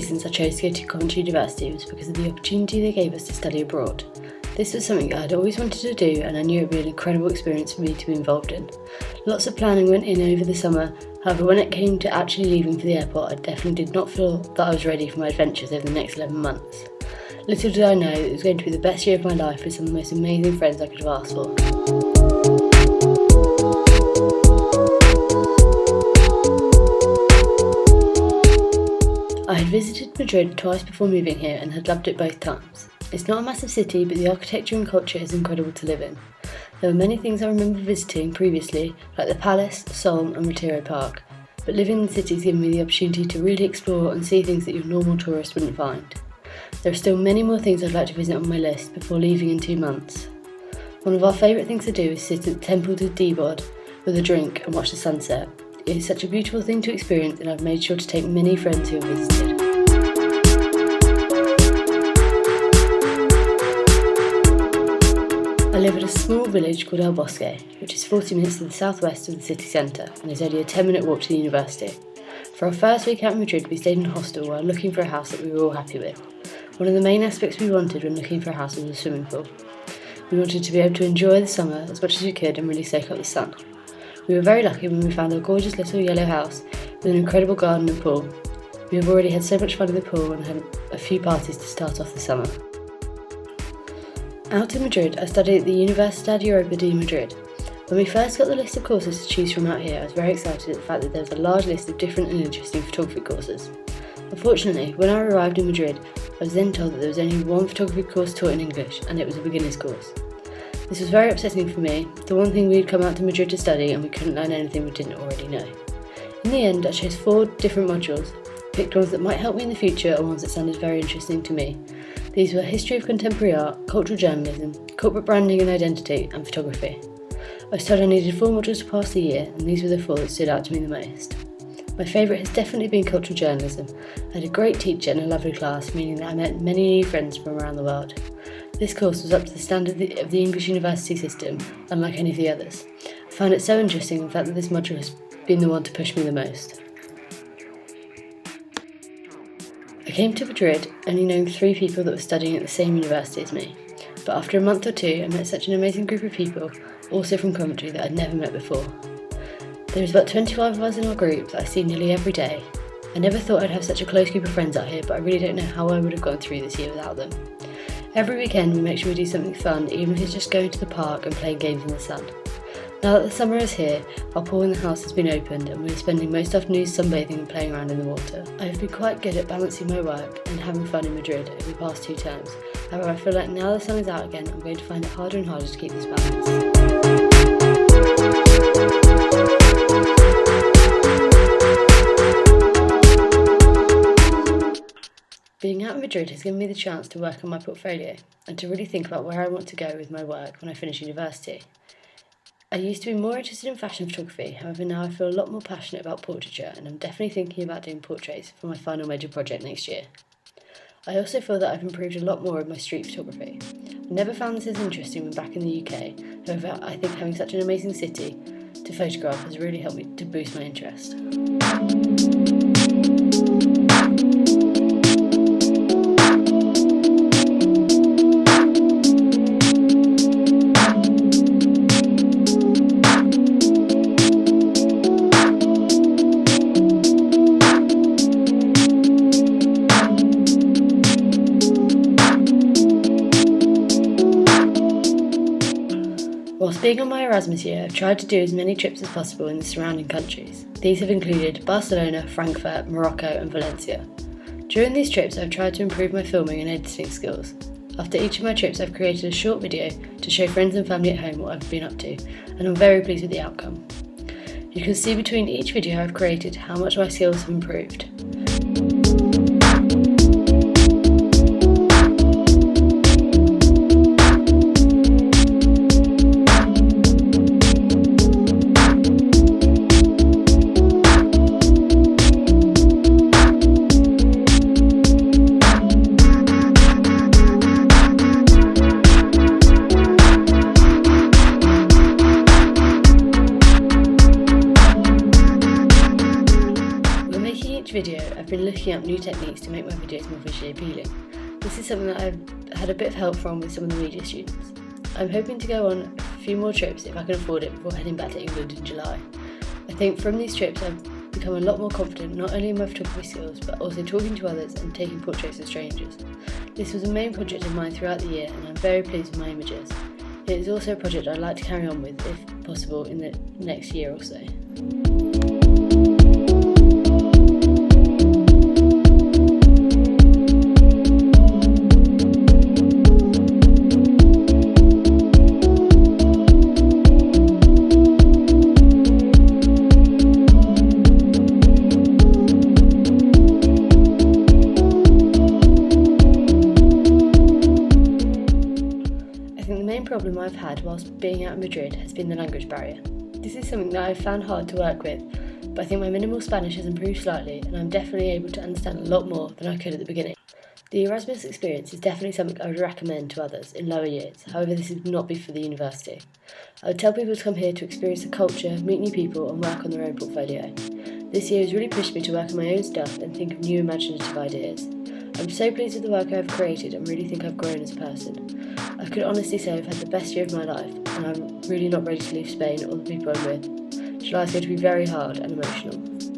reasons I chose to go to Coventry University was because of the opportunity they gave us to study abroad. This was something I'd always wanted to do, and I knew it would be an incredible experience for me to be involved in. Lots of planning went in over the summer, however when it came to actually leaving for the airport I definitely did not feel that I was ready for my adventures over the next 11 months. Little did I know that it was going to be the best year of my life with some of the most amazing friends I could have asked for. I had visited Madrid twice before moving here and had loved it both times. It's not a massive city, but the architecture and culture is incredible to live in. There were many things I remember visiting previously, like the Palace, Solm and Retiro Park, but living in the city has given me the opportunity to really explore and see things that your normal tourist wouldn't find. There are still many more things I'd like to visit on my list before leaving in 2 months. One of our favourite things to do is sit at the Temple de Dibod with a drink and watch the sunset. It is such a beautiful thing to experience, and I've made sure to take many friends who have visited. I live at a small village called El Bosque, which is 40 minutes to the southwest of the city centre and is only a 10-minute walk to the university. For our first week out in Madrid, we stayed in a hostel while looking for a house that we were all happy with. One of the main aspects we wanted when looking for a house was a swimming pool. We wanted to be able to enjoy the summer as much as we could and really soak up the sun. We were very lucky when we found a gorgeous little yellow house with an incredible garden and pool. We have already had so much fun in the pool and had a few parties to start off the summer. Out in Madrid, I studied at the Universidad Europa de Madrid. When we first got the list of courses to choose from out here, I was very excited at the fact that there was a large list of different and interesting photography courses. Unfortunately, when I arrived in Madrid, I was then told that there was only one photography course taught in English, and it was a beginner's course. This was very upsetting for me, the one thing we'd come out to Madrid to study and we couldn't learn anything we didn't already know. In the end, I chose 4 different modules, picked ones that might help me in the future and ones that sounded very interesting to me. These were History of Contemporary Art, Cultural Journalism, Corporate Branding and Identity, and Photography. I was told I needed 4 modules to pass the year, and these were the 4 that stood out to me the most. My favourite has definitely been Cultural Journalism. I had a great teacher and a lovely class, meaning that I met many new friends from around the world. This course was up to the standard of the English university system, unlike any of the others. I found it so interesting, in fact, that this module has been the one to push me the most. I came to Madrid only knowing 3 people that were studying at the same university as me, but after a month or 2 I met such an amazing group of people, also from Coventry, that I'd never met before. There was about 25 of us in our group that I see nearly every day. I never thought I'd have such a close group of friends out here, but I really don't know how I would have gone through this year without them. Every weekend we make sure we do something fun, even if it's just going to the park and playing games in the sun. Now that the summer is here, our pool in the house has been opened and we're spending most afternoons sunbathing and playing around in the water. I have been quite good at balancing my work and having fun in Madrid over the past 2 terms. However, I feel like now the sun is out again, I'm going to find it harder and harder to keep this balance. Being out in Madrid has given me the chance to work on my portfolio and to really think about where I want to go with my work when I finish university. I used to be more interested in fashion photography, however now I feel a lot more passionate about portraiture, and I'm definitely thinking about doing portraits for my final major project next year. I also feel that I've improved a lot more with my street photography. I never found this as interesting when back in the UK, however I think having such an amazing city to photograph has really helped me to boost my interest. Whilst being on my Erasmus year, I've tried to do as many trips as possible in the surrounding countries. These have included Barcelona, Frankfurt, Morocco and Valencia. During these trips I've tried to improve my filming and editing skills. After each of my trips I've created a short video to show friends and family at home what I've been up to, and I'm very pleased with the outcome. You can see between each video I've created how much my skills have improved. each video, I've been looking up new techniques to make my videos more visually appealing. This is something that I've had a bit of help from with some of the media students. I'm hoping to go on a few more trips if I can afford it before heading back to England in July. I think from these trips I've become a lot more confident not only in my photography skills but also talking to others and taking portraits of strangers. This was a main project of mine throughout the year and I'm very pleased with my images. It is also a project I'd like to carry on with if possible in the next year or so. The main problem I've had whilst being out in Madrid has been the language barrier. This is something that I've found hard to work with, but I think my minimal Spanish has improved slightly and I'm definitely able to understand a lot more than I could at the beginning. The Erasmus experience is definitely something I would recommend to others in lower years, however this would not be for the university. I would tell people to come here to experience the culture, meet new people and work on their own portfolio. This year has really pushed me to work on my own stuff and think of new imaginative ideas. I'm so pleased with the work I've created and really think I've grown as a person. I could honestly say I've had the best year of my life and I'm really not ready to leave Spain or the people I'm with. July is going to be very hard and emotional.